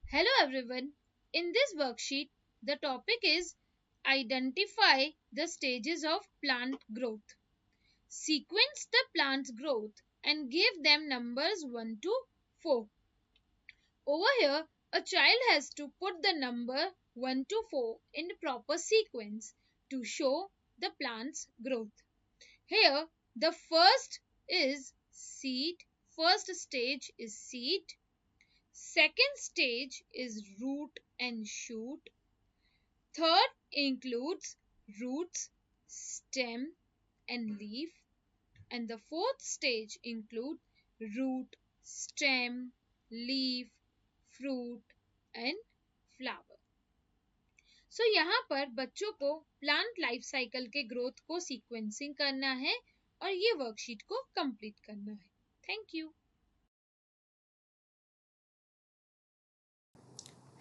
Hello everyone. In this worksheet, the topic is identify the stages of plant growth. Sequence the plant's growth and give them numbers 1 to 4. Over here, a child has to put the number 1 to 4 in the proper sequence to show the plant's growth. Here, the first stage is seed. Second stage is root and shoot. Third includes roots, stem, and leaf. And the fourth stage include root, stem, leaf, fruit and flower. सो यहाँ पर बच्चों को plant life cycle के growth को sequencing करना है और ये वर्कशीट को कंप्लीट करना है. Thank you.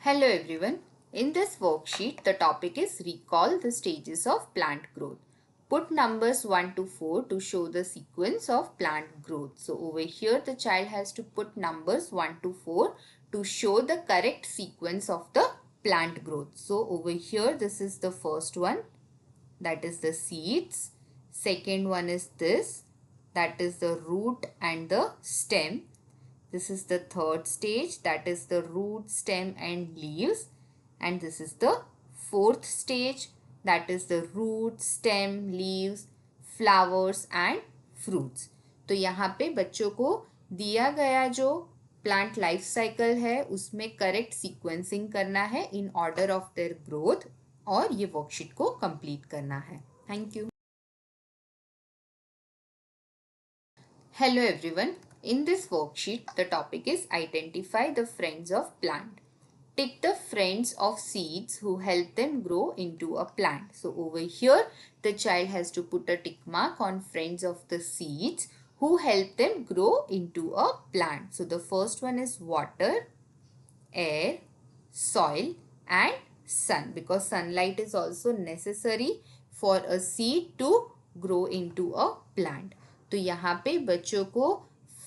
Hello everyone. In this worksheet, the topic is recall the stages of plant growth. Put numbers 1 to 4 to show the sequence of plant growth. So over here, the child has to put numbers 1 to 4 to show the correct sequence of the plant growth. So over here, this is the first one, that is the seeds. Second one is this, that is the root and the stem. This is the third stage, that is the root, stem and leaves. And this is the fourth stage, that is the root, stem, leaves, flowers and fruits. तो यहाँ पे बच्चों को दिया गया जो plant life cycle है उसमें करेक्ट सीक्वेंसिंग करना है in order of their growth और ये वर्कशीट को कंप्लीट करना है. Thank you. Hello everyone. In this worksheet, the topic is identify the friends of plant. Tick the friends of seeds who help them grow into a plant. So over here, the child has to put a tick mark on friends of the seeds who help them grow into a plant. So the first one is water, air, soil and sun, because sunlight is also necessary for a seed to grow into a plant. तो यहाँ पे बच्चों को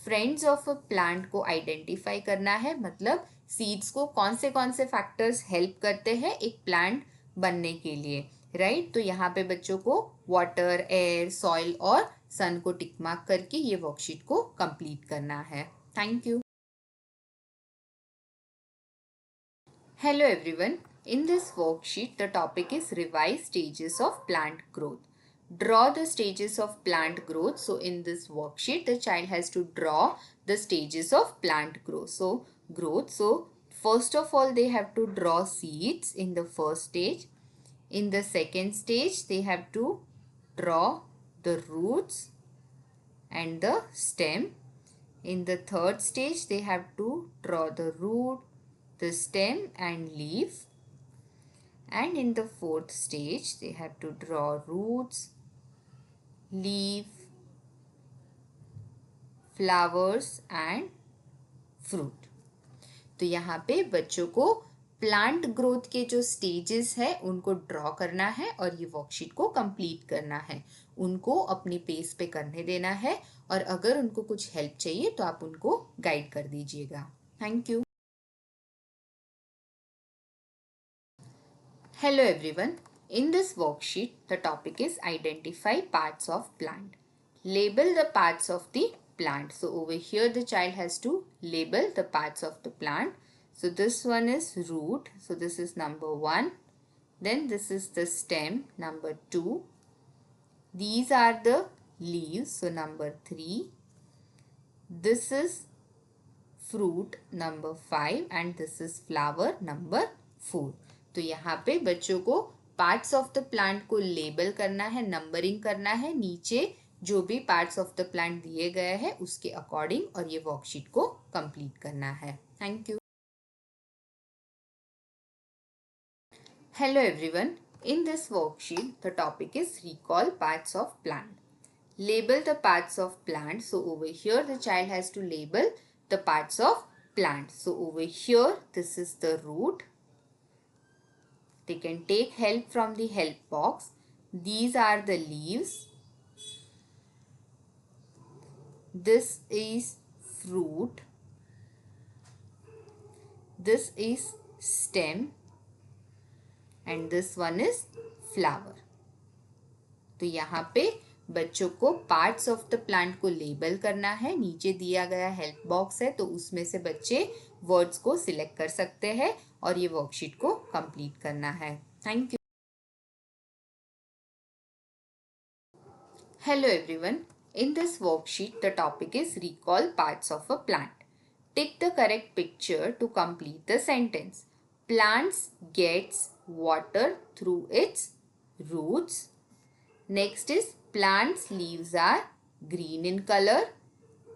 friends of a plant को identify करना है, मतलब seeds को कौन से फैक्टर्स हेल्प करते हैं एक प्लांट बनने के लिए, राइट. तो यहाँ पे बच्चों को वाटर, एयर, सॉइल और सन को टिक मार्क करके ये वर्कशीट को कंप्लीट करना है. Thank you. Hello everyone. In this worksheet, the topic is revise stages of plant growth. Draw the stages of plant growth. So in this worksheet, the child has to draw the stages of plant growth. So first of all, they have to draw seeds in the first stage. In the second stage, they have to draw the roots and the stem. In the third stage, they have to draw the root, the stem and leaf. And in the fourth stage, they have to draw roots, leaf, flowers and fruit. तो यहाँ पे बच्चों को plant growth के जो stages है उनको draw करना है और ये वर्कशीट को कंप्लीट करना है. उनको अपनी पेस पे करने देना है और अगर उनको कुछ हेल्प चाहिए तो आप उनको गाइड कर दीजिएगा. Thank you. Hello everyone. In this worksheet, the topic is identify parts of plant. Label the parts of the plant. So over here the child has to label the parts of the plant. So this one is root. So this is number 1. Then this is the stem, number 2. These are the leaves. So number 3. This is fruit, number 5. And this is flower, number 4. तो यहाँ पे बच्चों को parts of the plant को label करना है, numbering करना है, नीचे जो भी पार्ट्स ऑफ द प्लांट दिए गए हैं उसके अकॉर्डिंग और ये वर्कशीट को कंप्लीट करना है. Thank you. Hello everyone. In this worksheet, the topic is recall parts of plant. Label the parts of plant. So over here, the child has to label the parts of plant. So over here, this is the root. They can take help from the help box. These are the leaves. This is fruit. This is stem and this one is flower. तो यहाँ पे बच्चों को parts of the plant को label करना है. नीचे दिया गया हेल्प बॉक्स है तो उसमें से बच्चे वर्ड्स को सिलेक्ट कर सकते हैं और ये वर्कशीट को कंप्लीट करना है. Thank you. Hello everyone. In this worksheet, the topic is recall parts of a plant. Take the correct picture to complete the sentence. Plants gets water through its roots. Next is plant's leaves are green in color.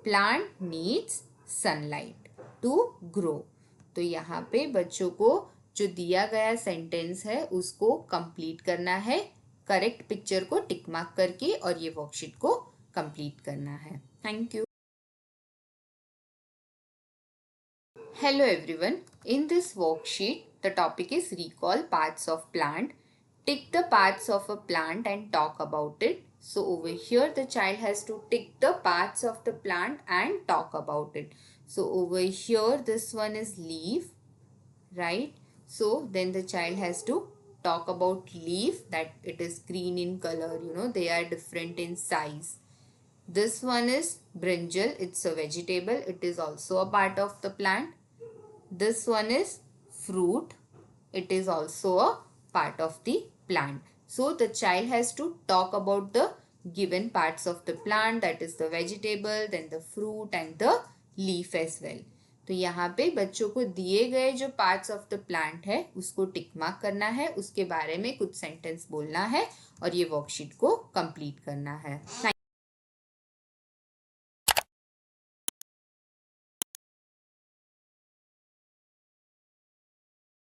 Plant needs sunlight to grow. तो यहाँ पे बच्चों को जो दिया गया sentence है उसको कंप्लीट करना है. करेक्ट पिक्चर को टिक मार्क करके और ये वर्कशीट को कंप्लीट करना है. Thank you. Hello everyone. In this worksheet, the topic is recall parts of plant. Tick the parts of a plant and talk about it. So over here the child has to tick the parts of the plant and talk about it. So over here this one is leaf, right? So then the child has to talk about leaf, that it is green in color, they are different in size. This one is brinjal, it's a vegetable, it is also a part of the plant. This one is fruit, it is also a part of the plant. So the child has to talk about the given parts of the plant, that is the vegetable, then the fruit and the leaf as well. तो यहाँ पे बच्चों को दिए गए जो parts of the plant है उसको टिक मार्क करना है, उसके बारे में कुछ सेंटेंस बोलना है और ये वर्कशीट को कंप्लीट करना है.